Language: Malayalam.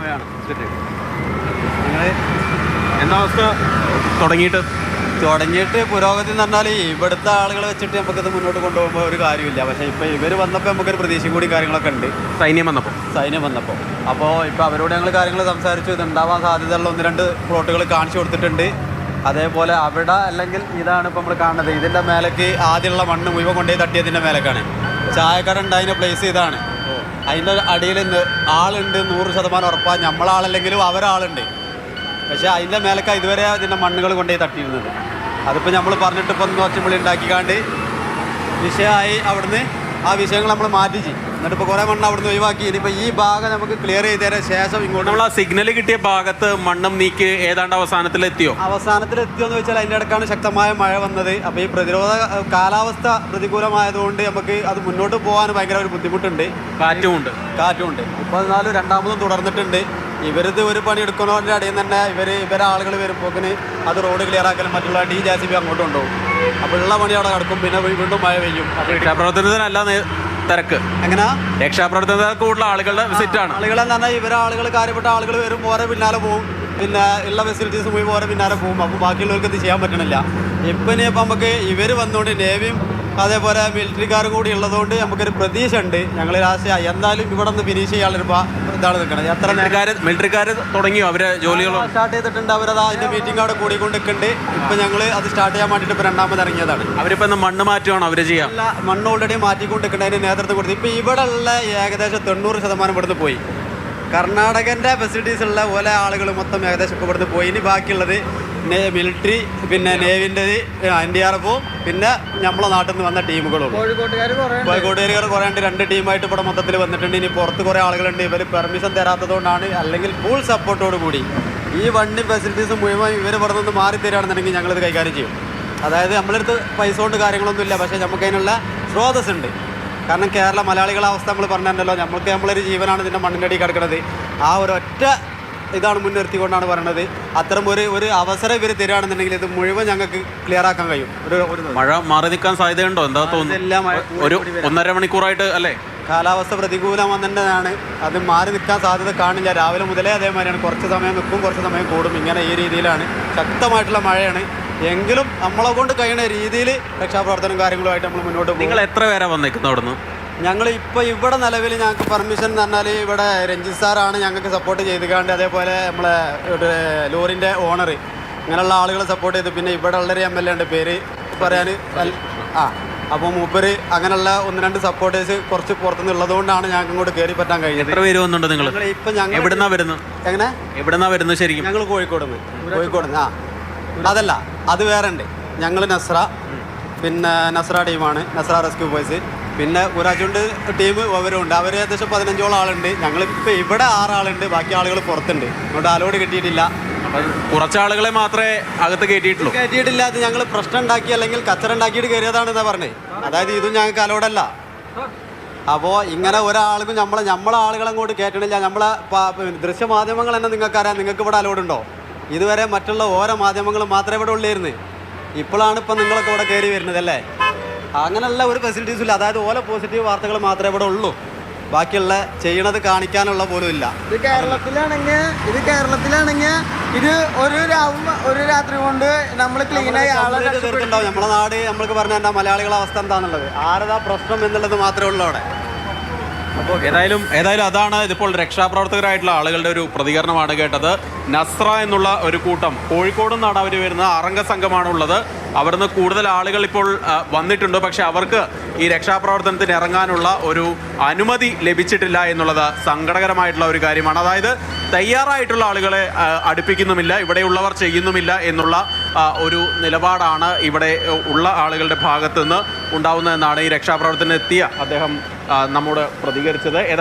സമയമാണ്. നിങ്ങൾ എന്താ അവസ്ഥ? തുടങ്ങിയിട്ട് പുരോഗതി എന്ന് പറഞ്ഞാൽ ഇവിടുത്തെ ആളുകളെ വെച്ചിട്ട് നമുക്കത് മുന്നോട്ട് കൊണ്ടുപോകുമ്പോൾ ഒരു കാര്യമില്ല. പക്ഷേ ഇപ്പോൾ ഇവർ വന്നപ്പോൾ നമുക്കൊരു പ്രതീക്ഷയും കൂടി കാര്യങ്ങളൊക്കെ ഉണ്ട്. സൈന്യം വന്നപ്പോൾ അപ്പോൾ ഇപ്പോൾ അവരോട് ഞങ്ങൾ കാര്യങ്ങൾ സംസാരിച്ചു. ഇതുണ്ടാവാൻ സാധ്യതയുള്ള 1-2 പ്ലോട്ടുകൾ കാണിച്ചു കൊടുത്തിട്ടുണ്ട്. അതേപോലെ അവിടെ അല്ലെങ്കിൽ ഇതാണ് ഇപ്പോൾ നമ്മൾ കാണുന്നത്. ഇതിൻ്റെ മേലേക്ക് ആദ്യമുള്ള മണ്ണ് മുഴുവൻ കൊണ്ടുപോയി തട്ടിയതിൻ്റെ മേലേക്കാണ് ചായക്കട ഉണ്ടായതിൻ്റെ പ്ലേസ്. ഇതാണ് അതിൻ്റെ അടിയിൽ ആളുണ്ട് 100% ഉറപ്പാണ്. നമ്മളാളല്ലെങ്കിലും അവരാളുണ്ട്. പക്ഷേ അതിൻ്റെ മേലൊക്കെ ഇതുവരെ അതിൻ്റെ മണ്ണുകൾ കൊണ്ടുപോയി തട്ടിയിരുന്നത്. അതിപ്പോൾ നമ്മൾ പറഞ്ഞിട്ട് ഇപ്പം കുറച്ചും ഉണ്ടാക്കിക്കാണ്ട് വിഷയമായി. അവിടുന്ന് ആ വിഷയങ്ങൾ നമ്മൾ മാറ്റിച്ച് എന്നിട്ടിപ്പോൾ കുറേ മണ്ണ് അവിടുന്ന് ഒഴിവാക്കി. ഇനിയിപ്പോൾ ഈ ഭാഗം നമുക്ക് ക്ലിയർ ചെയ്തതിന് ശേഷം ഇങ്ങോട്ട് നമ്മൾ ആ സിഗ്നൽ കിട്ടിയ ഭാഗത്ത് മണ്ണും നീക്കി ഏതാണ്ട് അവസാനത്തിലെത്തിയോന്ന് വെച്ചാൽ അതിൻ്റെ ഇടയ്ക്കാണ് ശക്തമായ മഴ വന്നത്. അപ്പോൾ ഈ കാലാവസ്ഥ പ്രതികൂലമായതുകൊണ്ട് നമുക്ക് അത് മുന്നോട്ട് പോകാൻ ഭയങ്കര ഒരു ബുദ്ധിമുട്ടുണ്ട്. കാറ്റുമുണ്ട്. ഇപ്പോൾ എന്നാലും രണ്ടാമതും തുടർന്നിട്ടുണ്ട്. ഇവരിത് ഒരു പണി എടുക്കുന്നതിൻ്റെ ഇടയിൽ തന്നെ ഇവരെ ആളുകൾ വരുമ്പോക്കിന് അത് റോഡ് ക്ലിയർ ആക്കലും മറ്റുള്ള JCB അങ്ങോട്ട് കൊണ്ടുപോകും. അപ്പോൾ ഉള്ള പണി അവിടെ കിടക്കും. പിന്നെ വീണ്ടും മഴ പെയ്യും. രക്ഷാപ്രവർത്തനത്തിനല്ല തിരക്ക്. എങ്ങനെയാ രക്ഷാപ്രവർത്തനത്തിൽ കൂടുതൽ ആളുകളുടെ വിസിറ്റാണ്. ആളുകളെന്ന് പറഞ്ഞാൽ കാര്യപ്പെട്ട ആളുകൾ വരും, ഓരോ പിന്നാലെ പോകും. പിന്നെ ഉള്ള ഫെസിലിറ്റീസ് പോയി ഓരോ പിന്നാലെ പോകും. അപ്പോൾ ബാക്കിയുള്ളവർക്ക് ഇത് ചെയ്യാൻ പറ്റണില്ല. ഇപ്പം നമുക്ക് ഇവർ വന്നുകൊണ്ട് നേവിയും അതേപോലെ മിലിറ്ററിക്കാരും കൂടി ഉള്ളതുകൊണ്ട് നമുക്കൊരു പ്രതീക്ഷ ഉണ്ട്. ഞങ്ങൾ ലാസ്റ്റ് എന്തായാലും ഇവിടെ നിന്ന് ഫിനിഷ് ചെയ്യാനുള്ള ഇതാണ് നിൽക്കുന്നത്. എത്ര മിലിറ്ററിക്കാർ തുടങ്ങിയോ? അവരെ ജോലികൾ സ്റ്റാർട്ട് ചെയ്തിട്ടുണ്ട്. അവരത് അതിൻ്റെ മീറ്റിംഗ് അവിടെ കൂടിക്കൊണ്ട് നിൽക്കുന്നുണ്ട്. ഇപ്പം ഞങ്ങൾ അത് സ്റ്റാർട്ട് ചെയ്യാൻ വേണ്ടിയിട്ട് ഇപ്പോൾ രണ്ടാമത് ഇറങ്ങിയതാണ്. അവരിപ്പോൾ മണ്ണ് മാറ്റുകയാണോ അവർ ചെയ്യാം? അല്ല, മണ്ണ് ഓൾറെഡി മാറ്റിക്കൊണ്ട് നിൽക്കുന്നത്. അതിന് നേതൃത്വം കൊടുത്ത് ഇപ്പോൾ ഇവിടെ ഉള്ള ഏകദേശം 90% ഇവിടുന്ന് പോയി. കർണാടകൻ്റെ ഫെസിലിറ്റീസ് ഉള്ള പോലെ ആളുകൾ മൊത്തം ഏകദേശം ഇപ്പോൾ ഇവിടുന്ന് പോയി. ഇനി ബാക്കിയുള്ളത് മിലിറ്ററി, പിന്നെ നേവിൻ്റെ NDRFും പിന്നെ നമ്മളെ നാട്ടിൽ നിന്ന് വന്ന ടീമുകളും. കോഴിക്കോട്ടുകാർ കുറേ ഉണ്ട്. 2 ടീമായിട്ട് ഇവിടെ മൊത്തത്തിൽ വന്നിട്ടുണ്ട്. ഇനി പുറത്ത് കുറേ ആളുകളുണ്ട്. ഇവർ പെർമിഷൻ തരാത്തതുകൊണ്ടാണ്. അല്ലെങ്കിൽ ഫുൾ സപ്പോർട്ടോട് കൂടി ഈ വണ്ടി ഫെസിലിറ്റീസ് മുഴുവൻ ഇവർ ഇവിടെ നിന്ന് മാറി തരികയാണെന്നുണ്ടെങ്കിൽ ഞങ്ങളിത് കൈകാര്യം ചെയ്യും. അതായത് നമ്മളടുത്ത് പൈസ കൊണ്ട് കാര്യങ്ങളൊന്നുമില്ല. പക്ഷേ നമുക്ക് അതിനുള്ള സ്രോതസ് ഉണ്ട്. കാരണം കേരള മലയാളികളെ അവസ്ഥ നമ്മൾ പറഞ്ഞല്ലോ. നമ്മളൊരു ജീവനാണ് ഇതിൻ്റെ മണ്ണിൻ്റെ അടി കിടക്കുന്നത്. ആ ഒരൊറ്റ ഇതാണ് മുൻനിർത്തിക്കൊണ്ടാണ് പറയുന്നത്. അത്തരം ഒരു അവസരം ഇവർ തരികയാണെന്നുണ്ടെങ്കിൽ ഇത് മുഴുവൻ ഞങ്ങൾക്ക് ക്ലിയർ ആക്കാൻ കഴിയും. മഴ മാറി നിൽക്കാൻ സാധ്യതയുണ്ടോ? എന്താ തോന്നുന്നു? ഒരു 1.5 മണിക്കൂറായിട്ട് അല്ലേ? കാലാവസ്ഥ പ്രതികൂലം തന്നെയാണ്. അത് മാറി നിൽക്കാൻ സാധ്യത കാണില്ല. രാവിലെ മുതലേ അതേമാതിരിയാണ്. കുറച്ച് സമയം നിൽക്കും, കുറച്ച് സമയം കൂടും. ഇങ്ങനെ ഈ രീതിയിലാണ്. ശക്തമായിട്ടുള്ള മഴയാണ്. എങ്കിലും നമ്മളെ കൊണ്ട് കഴിയുന്ന രീതിയിൽ രക്ഷാപ്രവർത്തനം കാര്യങ്ങളുമായിട്ട് നമ്മൾ മുന്നോട്ട് പോകും. നിങ്ങൾ എത്ര പേരാ വന്നേക്കുന്നത് അവിടുന്ന്? ഞങ്ങൾ ഇപ്പോൾ ഇവിടെ നിലവിൽ ഞങ്ങൾക്ക് പെർമിഷൻ എന്ന് പറഞ്ഞാൽ ഇവിടെ രഞ്ജിത്ത് സാറാണ് ഞങ്ങൾക്ക് സപ്പോർട്ട് ചെയ്തുകൊണ്ട്. അതേപോലെ നമ്മളെ ലോറിൻ്റെ ഓണർ, ഇങ്ങനെയുള്ള ആളുകൾ സപ്പോർട്ട് ചെയ്തു. പിന്നെ ഇവിടെ ഉള്ളൊരു MLA ഉണ്ട്, പേര് പറയാൻ അപ്പോൾ മൂപ്പര് അങ്ങനെയുള്ള 1-2 സപ്പോർട്ടേഴ്സ് കുറച്ച് പുറത്തുനിന്ന് ഉള്ളതുകൊണ്ടാണ് ഞങ്ങൾക്ക് ഇങ്ങോട്ട് കയറി പറ്റാൻ കഴിഞ്ഞത്. എത്ര പേര് വന്നുണ്ട് നിങ്ങൾ? ഇപ്പം ഞങ്ങൾ എവിടുന്നാ വരുന്നത്? എവിടുന്നാ വരുന്നത് ശരിക്കും? ഞങ്ങൾ കോഴിക്കോട്. അതല്ല, അത് വേറെ ഉണ്ട്. ഞങ്ങൾ നസ്ര, പിന്നെ നസ്ര ടീമാണ്, നസ്ര റെസ്ക്യൂ ബോയ്സ്. പിന്നെ ഉറാജുണ്ട് ടീം അവരുണ്ട്. അവർ ഏകദേശം 15ഓളം ആളുണ്ട്. ഞങ്ങളിപ്പോൾ ഇവിടെ 6 ആളുണ്ട്. ബാക്കി ആളുകൾ പുറത്തുണ്ട്. അതുകൊണ്ട് അലോഡ് കിട്ടിയിട്ടില്ല. കുറച്ചാളുകളെ മാത്രമേ അകത്ത് കയറ്റിയിട്ടില്ല. അത് ഞങ്ങൾ പ്രശ്നം ഉണ്ടാക്കി അല്ലെങ്കിൽ കച്ചറ ഉണ്ടാക്കിയിട്ട് കയറിയതാണെന്നാ പറഞ്ഞത്. അതായത് ഇതും ഞങ്ങൾക്ക് അലോഡല്ല. അപ്പോൾ ഇങ്ങനെ ഒരാൾക്കും നമ്മളെ ആളുകളെ അങ്ങോട്ട് കയറ്റണില്ല. നമ്മളെ ദൃശ്യമാധ്യമങ്ങൾ തന്നെ നിങ്ങൾക്കറിയാം. നിങ്ങൾക്ക് ഇവിടെ അലോഡുണ്ടോ? ഇതുവരെ മറ്റുള്ള ഓരോ മാധ്യമങ്ങളും മാത്രമേ ഇവിടെ ഉള്ളായിരുന്നു. ഇപ്പോഴാണ് ഇപ്പം നിങ്ങളൊക്കെ ഇവിടെ കയറി വരുന്നത് അല്ലേ? അങ്ങനെയുള്ള ഒരു ഫെസിലിറ്റീസും ഇല്ല. അതായത് ഓരോ പോസിറ്റീവ് വാർത്തകൾ മാത്രമേ ഇവിടെ ഉള്ളൂ. ബാക്കിയുള്ള ചെയ്യണത് കാണിക്കാനുള്ള പോലും ഇല്ല. ഇത് കേരളത്തിലാണെങ്കിൽ ഇത് ഒരു രാത്രി കൊണ്ട് നമ്മൾ ക്ലീനായി തീർത്തുണ്ടാവും. നമ്മളെ നാട് നമ്മൾക്ക് പറഞ്ഞാൽ എന്താ മലയാളികളുടെ അവസ്ഥ എന്താണെന്നുള്ളത്, ആരതാ പ്രശ്നം എന്നുള്ളത് മാത്രമേ ഉള്ളൂ അവിടെ. അപ്പോൾ ഏതായാലും അതാണ് ഇതിപ്പോൾ രക്ഷാപ്രവർത്തകരായിട്ടുള്ള ആളുകളുടെ ഒരു പ്രതികരണമാണ് കേട്ടത്. നസ്ര എന്നുള്ള ഒരു കൂട്ടം കോഴിക്കോട് നിന്നാണ് അവർ വരുന്നത്. 6 അംഗ സംഘമാണുള്ളത്. അവിടുന്ന് കൂടുതൽ ആളുകൾ ഇപ്പോൾ വന്നിട്ടുണ്ട്. പക്ഷെ അവർക്ക് ഈ രക്ഷാപ്രവർത്തനത്തിന് ഇറങ്ങാനുള്ള ഒരു അനുമതി ലഭിച്ചിട്ടില്ല എന്നുള്ളത് സങ്കടകരമായിട്ടുള്ള ഒരു കാര്യമാണ്. അതായത് തയ്യാറായിട്ടുള്ള ആളുകളെ അടുപ്പിക്കുന്നുമില്ല, ഇവിടെയുള്ളവർ ചെയ്യുന്നുമില്ല എന്നുള്ള ഒരു നിലപാടാണ് ഇവിടെ ഉള്ള ആളുകളുടെ ഭാഗത്തു നിന്ന് ഉണ്ടാവുന്നതെന്നാണ് ഈ രക്ഷാപ്രവർത്തനത്തിന് എത്തിയ അദ്ദേഹം നമ്മോട് പ്രതികരിച്ചത്.